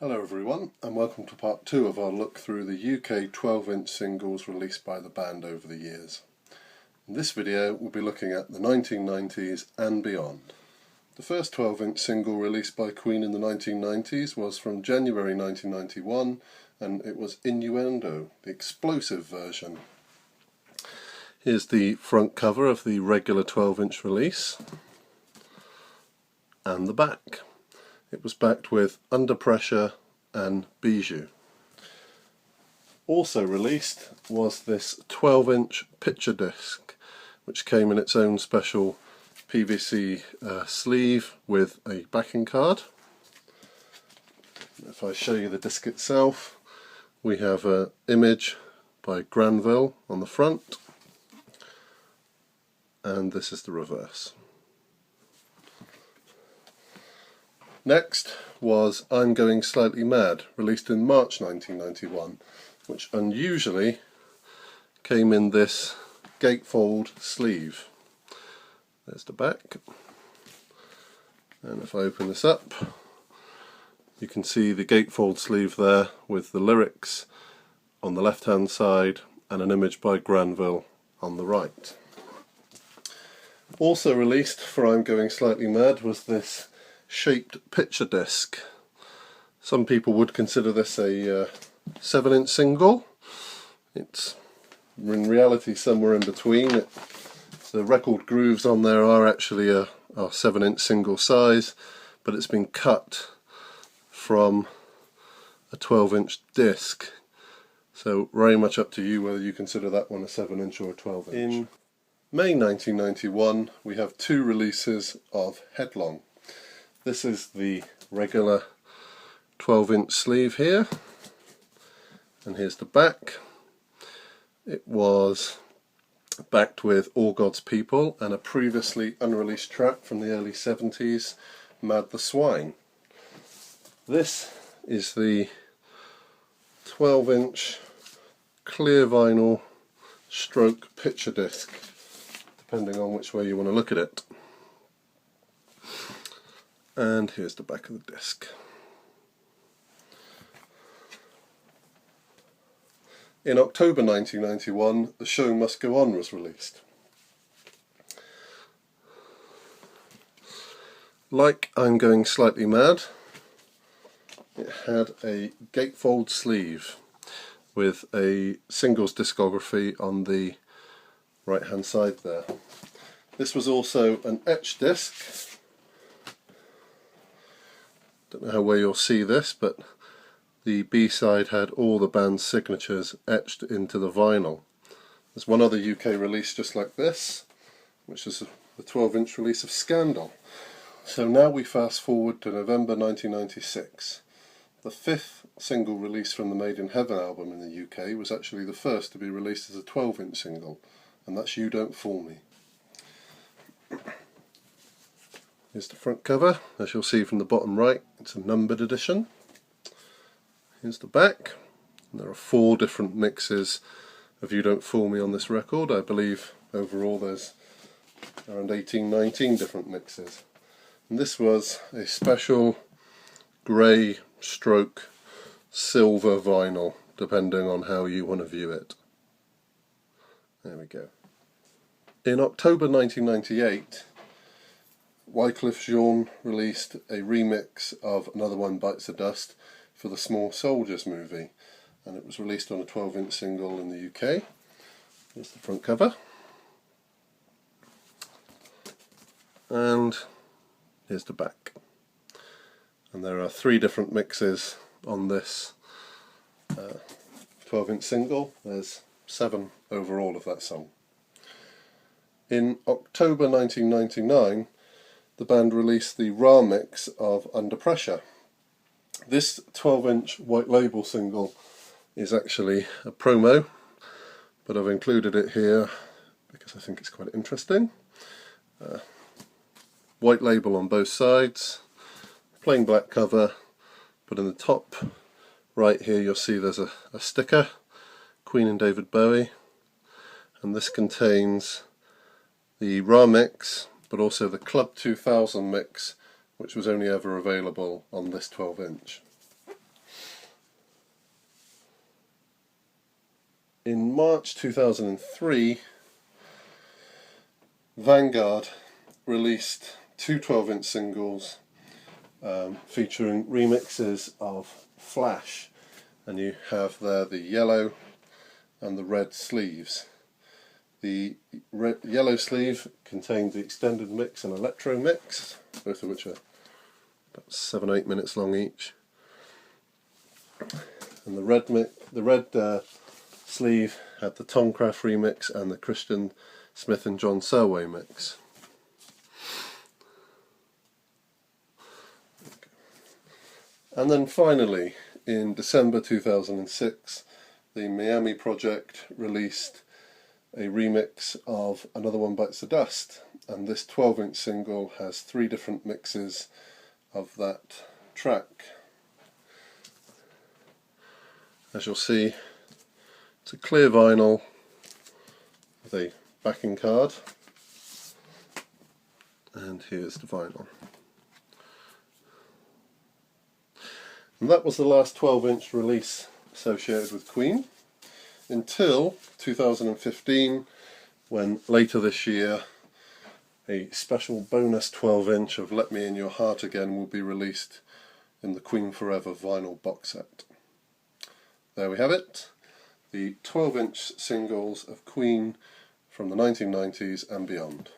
Hello everyone, and welcome to part 2 of our look through the UK 12-inch singles released by the band over the years. In this video we'll be looking at the 1990s and beyond. The first 12-inch single released by Queen in the 1990s was from January 1991, and it was Innuendo, the explosive version. Here's the front cover of the regular 12-inch release, and the back. It was backed with Under Pressure and Bijou. Also released was this 12-inch picture disc, which came in its own special PVC sleeve with a backing card. If I show you the disc itself, we have an image by Granville on the front, and this is the reverse. Next was I'm Going Slightly Mad, released in March 1991, which unusually came in this gatefold sleeve. There's the back, and if I open this up, you can see the gatefold sleeve there with the lyrics on the left hand side and an image by Granville on the right. Also released for I'm Going Slightly Mad was this shaped picture disc. Some people would consider this a 7-inch single. It's in reality somewhere in between. The record grooves on there are actually a 7-inch single size, but it's been cut from a 12-inch disc. So very much up to you whether you consider that one a 7-inch or a 12-inch. In May 1991 we have 2 releases of Headlong. This is the regular 12-inch sleeve here, and here's the back. It was backed with All God's People and a previously unreleased track from the early 70s, Mad the Swine. This is the 12-inch clear vinyl stroke picture disc, depending on which way you want to look at it. And here's the back of the disc. In October 1991, The Show Must Go On was released. Like I'm Going Slightly Mad, it had a gatefold sleeve with a singles discography on the right hand side there. This was also an etch disc. Don't know how well you'll see this, but the B-side had all the band's signatures etched into the vinyl. There's one other UK release just like this, which is the 12-inch release of Scandal. So now we fast forward to November 1996. The 5th single release from the Made in Heaven album in the UK was actually the first to be released as a 12-inch single, and that's You Don't Fool Me. Here's the front cover. As you'll see from the bottom right, it's a numbered edition. Here's the back. And there are 4 different mixes of You Don't Fool Me on this record. I believe overall there's around 18-19 different mixes. And this was a special grey stroke silver vinyl, depending on how you want to view it. There we go. In October 1998, Wyclef Jean released a remix of Another One Bites the Dust for the Small Soldiers movie, and it was released on a 12-inch single in the UK. Here's the front cover, and here's the back. And there are 3 different mixes on this 12-inch single. There's 7 overall of that song. In October 1999, the band released the raw mix of Under Pressure. This 12-inch white label single is actually a promo, but I've included it here because I think it's quite interesting. White label on both sides, plain black cover, but in the top right here you'll see there's a sticker, Queen and David Bowie, and this contains the raw mix, but also the Club 2000 mix, which was only ever available on this 12-inch. in March 2003, Vanguard released two 12-inch singles featuring remixes of Flash, and you have there the yellow and the red sleeves. The yellow sleeve contains the extended mix and electro mix, both of which are about 7-8 minutes long each. And the red sleeve had the Tomcraft remix and the Christian Smith and John Selway mix. And then finally, in December 2006, the Miami Project released a remix of Another One Bites the Dust, and this 12-inch single has 3 different mixes of that track. As you'll see, it's a clear vinyl with a backing card, and here's the vinyl. And that was the last 12-inch release associated with Queen, until 2015, when later this year a special bonus 12-inch of Let Me In Your Heart Again will be released in the Queen Forever vinyl box set. There we have it, the 12-inch singles of Queen from the 1990s and beyond.